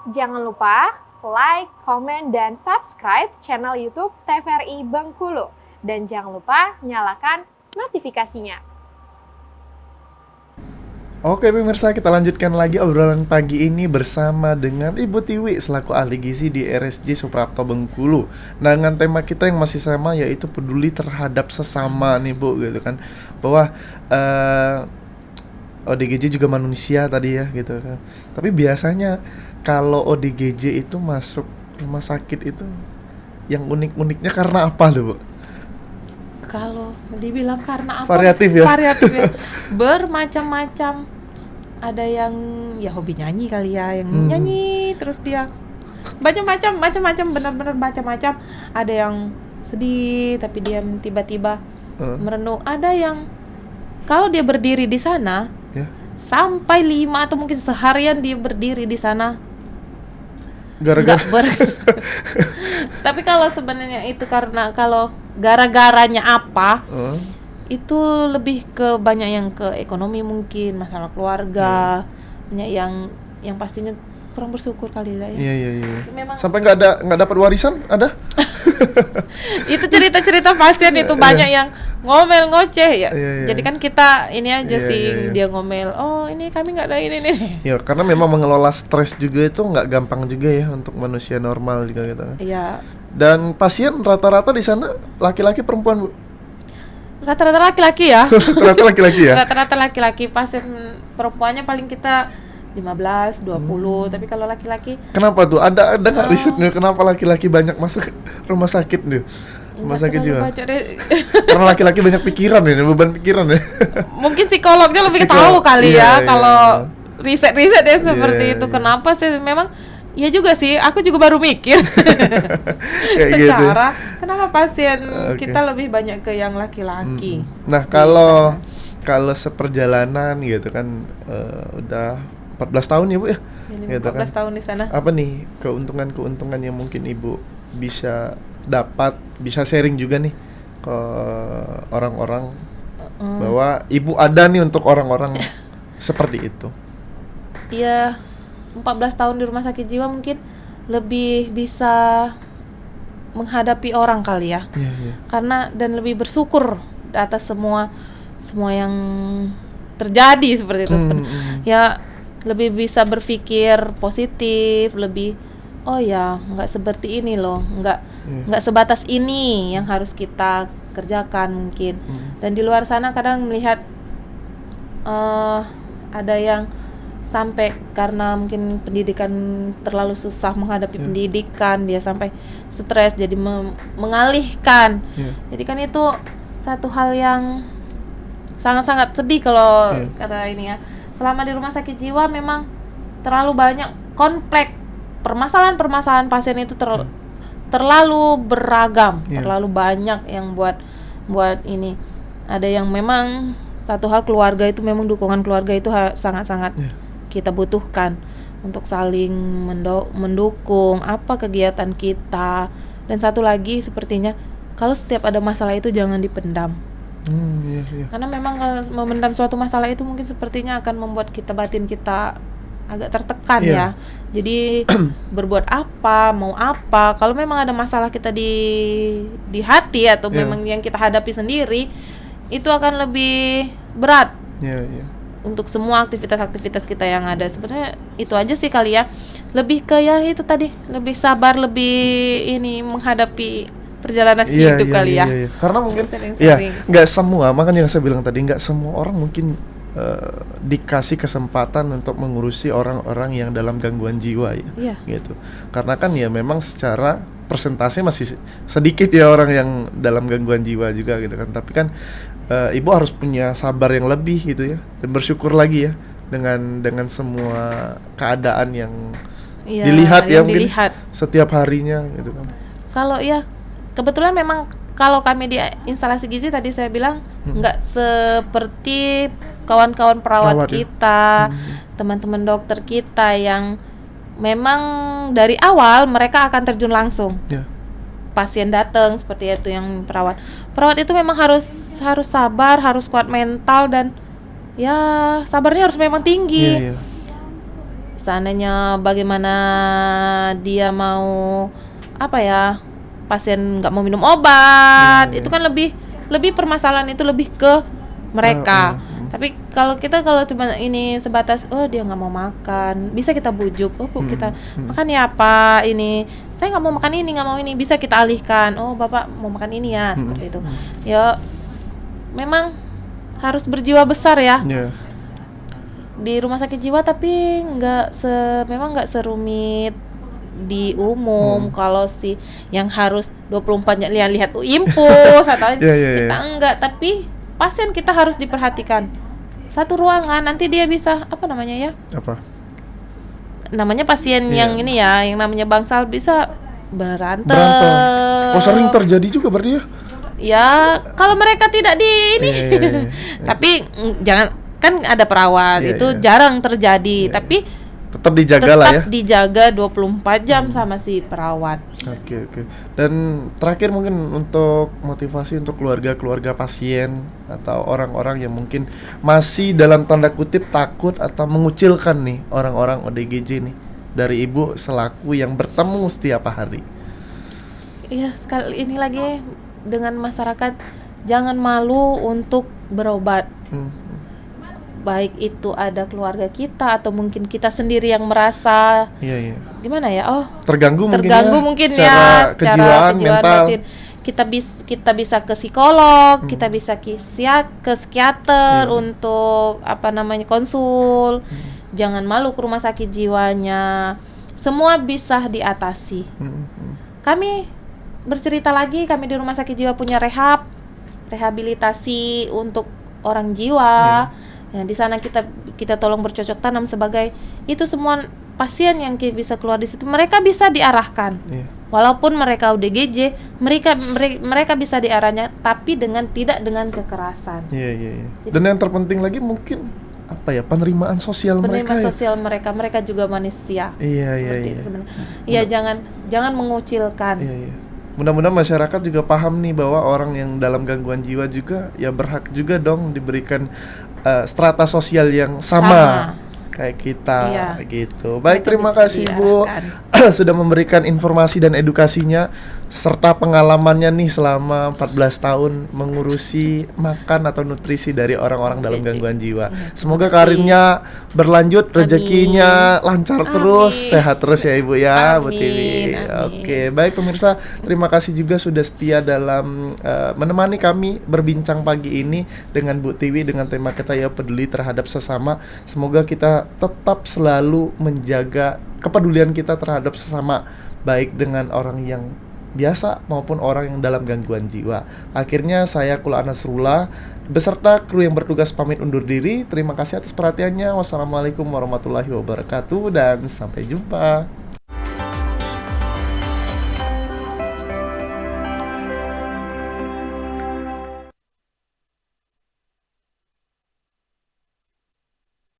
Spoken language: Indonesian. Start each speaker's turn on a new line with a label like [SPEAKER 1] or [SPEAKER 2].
[SPEAKER 1] Jangan lupa like, komen, dan subscribe channel YouTube TVRI Bengkulu. Dan jangan lupa nyalakan notifikasinya.
[SPEAKER 2] Oke pemirsa, kita lanjutkan lagi obrolan pagi ini bersama dengan Ibu Tiwi selaku ahli gizi di RSJ Suprapto Bengkulu. Nah, dengan tema kita yang masih sama yaitu peduli terhadap sesama nih Bu, gitu kan. Bahwa ODGJ juga manusia tadi ya gitu kan. Tapi biasanya kalau ODGJ itu masuk rumah sakit itu yang unik-uniknya karena apa loh Bu?
[SPEAKER 3] Kalau dibilang karena apa?
[SPEAKER 2] Variatif ya?
[SPEAKER 3] Variatif ya. Bermacam-macam. Ada yang ya hobi nyanyi kali ya, yang nyanyi terus dia macam-macam, benar-benar macam-macam. Ada yang sedih tapi dia tiba-tiba merenung. Ada yang kalau dia berdiri di sana sampai 5 atau mungkin seharian dia berdiri di sana.
[SPEAKER 2] Gara-gara
[SPEAKER 3] Tapi kalau sebenarnya itu karena kalau gara-garanya apa? Itu lebih ke banyak yang ke ekonomi mungkin, masalah keluarga, banyak yang pastinya kurang bersyukur kali lah ya.
[SPEAKER 2] Iya.
[SPEAKER 3] Memang
[SPEAKER 2] Sampai nggak dapat warisan ada?
[SPEAKER 3] itu cerita-cerita pasien itu banyak yang ngomel ngoceh ya.
[SPEAKER 2] Iya.
[SPEAKER 3] Jadi kan kita ini aja
[SPEAKER 2] Iya,
[SPEAKER 3] sih
[SPEAKER 2] iya.
[SPEAKER 3] dia ngomel, oh ini kami nggak ada ini nih.
[SPEAKER 2] Ya karena memang mengelola stres juga itu nggak gampang juga ya untuk manusia normal juga gitu kan.
[SPEAKER 3] Iya.
[SPEAKER 2] Dan pasien rata-rata di sana laki-laki perempuan Bu?
[SPEAKER 3] Rata-rata laki-laki ya.
[SPEAKER 2] Rata-rata laki-laki ya?
[SPEAKER 3] Rata-rata laki-laki, pasien perempuannya paling kita 15, 20, tapi kalau laki-laki
[SPEAKER 2] Kenapa tuh? Ada nggak risetnya kenapa laki-laki banyak masuk rumah sakit nih? Rumah sakit
[SPEAKER 3] terlalu
[SPEAKER 2] jiwa.
[SPEAKER 3] baca deh.
[SPEAKER 2] Karena laki-laki banyak pikiran ya, beban pikiran ya.
[SPEAKER 3] Mungkin psikolognya lebih
[SPEAKER 2] Psikolog,
[SPEAKER 3] tahu kali
[SPEAKER 2] iya,
[SPEAKER 3] ya
[SPEAKER 2] iya.
[SPEAKER 3] kalau riset-riset ya seperti
[SPEAKER 2] Iya,
[SPEAKER 3] itu.
[SPEAKER 2] iya.
[SPEAKER 3] Kenapa sih memang ya juga sih, aku juga baru mikir.
[SPEAKER 2] Kayak gitu.
[SPEAKER 3] Secara kenapa pasien
[SPEAKER 2] Oke.
[SPEAKER 3] kita lebih banyak ke yang laki-laki.
[SPEAKER 2] Nah, kalau seperjalanan gitu kan udah 14 tahun ya Bu ya?
[SPEAKER 3] Ya,
[SPEAKER 2] Gitu
[SPEAKER 3] 14
[SPEAKER 2] kan.
[SPEAKER 3] tahun di sana.
[SPEAKER 2] Apa nih keuntungan-keuntungan yang mungkin Ibu bisa dapat, bisa sharing juga nih ke orang-orang bahwa Ibu ada nih untuk orang-orang seperti itu.
[SPEAKER 3] Iya, 14 tahun di rumah sakit jiwa mungkin lebih bisa menghadapi orang kali ya.
[SPEAKER 2] Iya.
[SPEAKER 3] Karena dan lebih bersyukur atas semua yang terjadi seperti itu. Ya lebih bisa berpikir positif, lebih oh ya nggak seperti ini loh, nggak sebatas ini yang harus kita kerjakan mungkin. Dan di luar sana kadang melihat ada yang sampai karena mungkin pendidikan terlalu susah menghadapi pendidikan, dia sampai stres jadi mengalihkan. Jadi kan itu satu hal yang sangat-sangat sedih kalau kata ini ya. Selama di rumah sakit jiwa memang terlalu banyak kompleks permasalahan pasien itu terlalu beragam, terlalu banyak yang buat ini. Ada yang memang satu hal keluarga itu memang dukungan keluarga itu sangat-sangat kita butuhkan untuk saling mendukung apa kegiatan kita. Dan satu lagi sepertinya kalau setiap ada masalah itu jangan dipendam.
[SPEAKER 2] Iya.
[SPEAKER 3] Karena memang kalau memendam suatu masalah itu mungkin sepertinya akan membuat batin kita agak tertekan ya. Jadi berbuat apa, mau apa, kalau memang ada masalah kita di hati atau memang yang kita hadapi sendiri, itu akan lebih berat. Untuk semua aktivitas-aktivitas kita yang ada. Sebenarnya itu aja sih kali ya. Lebih ke ya itu tadi, lebih sabar, lebih ini menghadapi perjalanan hidup kali ya.
[SPEAKER 2] Karena mungkin
[SPEAKER 3] Sering-sering.
[SPEAKER 2] nggak semua, makanya yang saya bilang tadi nggak semua orang mungkin dikasih kesempatan untuk mengurusi orang-orang yang dalam gangguan jiwa ya. Gitu. Karena kan ya memang secara persentase masih sedikit ya orang yang dalam gangguan jiwa juga gitu kan. Tapi kan Ibu harus punya sabar yang lebih gitu ya, dan bersyukur lagi ya dengan semua keadaan yang dilihat ya mungkin setiap harinya gitu kan.
[SPEAKER 3] Kalau ya kebetulan memang kalau kami di instalasi gizi tadi saya bilang nggak seperti kawan-kawan perawat kita, teman-teman dokter kita yang memang dari awal mereka akan terjun langsung. Pasien datang seperti itu yang perawat itu memang harus sabar, harus kuat mental dan ya sabarnya harus memang tinggi. seandainya bagaimana dia mau pasien nggak mau minum obat, itu kan lebih permasalahan itu lebih ke mereka. Tapi kalau cuma ini sebatas dia nggak mau makan, bisa kita bujuk, Bu, kita makan ya apa ini, saya nggak mau makan ini, nggak mau ini, bisa kita alihkan, Bapak mau makan ini ya, seperti itu. Ya memang harus berjiwa besar ya. Di rumah sakit jiwa, tapi memang nggak serumit di umum. Kalau yang harus 24 jam lihat infus atau kita enggak, tapi pasien kita harus diperhatikan. Satu ruangan, nanti dia bisa namanya pasien yang ini ya, yang namanya bangsal bisa berantem.
[SPEAKER 2] Sering terjadi juga berarti ya?
[SPEAKER 3] Ya, kalau mereka tidak tapi jangan, kan ada perawat, jarang terjadi, tapi
[SPEAKER 2] tetap dijaga lah ya.
[SPEAKER 3] Tetap dijaga 24 jam sama si perawat.
[SPEAKER 2] Oke. Dan terakhir mungkin untuk motivasi untuk keluarga pasien atau orang-orang yang mungkin masih dalam tanda kutip takut atau mengucilkan nih orang-orang ODGJ nih, dari Ibu selaku yang bertemu setiap hari.
[SPEAKER 3] Iya, sekali ini lagi dengan masyarakat, jangan malu untuk berobat. Baik itu ada keluarga kita atau mungkin kita sendiri yang merasa gimana ya, terganggu mungkin ya secara kejiwaan mental. Batin. Kita bisa ke psikolog, kita bisa ke psikiater untuk konsul. Jangan malu ke rumah sakit jiwanya, semua bisa diatasi. Kami bercerita lagi, kami di rumah sakit jiwa punya rehabilitasi untuk orang jiwa. Nah, di sana kita tolong bercocok tanam sebagai itu, semua pasien yang bisa keluar di situ mereka bisa diarahkan. Walaupun mereka ODGJ, mereka bisa diarahnya, tapi tidak dengan kekerasan.
[SPEAKER 2] Dan yang terpenting lagi mungkin penerimaan sosial mereka.
[SPEAKER 3] Mereka juga manusia.
[SPEAKER 2] Itu
[SPEAKER 3] sebenarnya. Jangan mengucilkan.
[SPEAKER 2] Mudah-mudahan masyarakat juga paham nih bahwa orang yang dalam gangguan jiwa juga ya berhak juga dong diberikan strata sosial yang sama kayak kita gitu. Baik, terima kasih Bu sudah memberikan informasi dan edukasinya serta pengalamannya nih selama 14 tahun mengurusi makan atau nutrisi dari orang-orang dalam gangguan jiwa. Semoga karirnya berlanjut, rezekinya lancar terus, sehat terus ya Ibu ya, Bu Tiwi. Oke, baik pemirsa, terima kasih juga sudah setia dalam menemani kami berbincang pagi ini dengan Bu Tiwi dengan tema kita ya peduli terhadap sesama. Semoga kita tetap selalu menjaga kepedulian kita terhadap sesama, baik dengan orang yang biasa maupun orang yang dalam gangguan jiwa. Akhirnya saya Kula Nasrullah beserta kru yang bertugas pamit undur diri. Terima kasih atas perhatiannya. Wassalamualaikum warahmatullahi wabarakatuh dan sampai jumpa.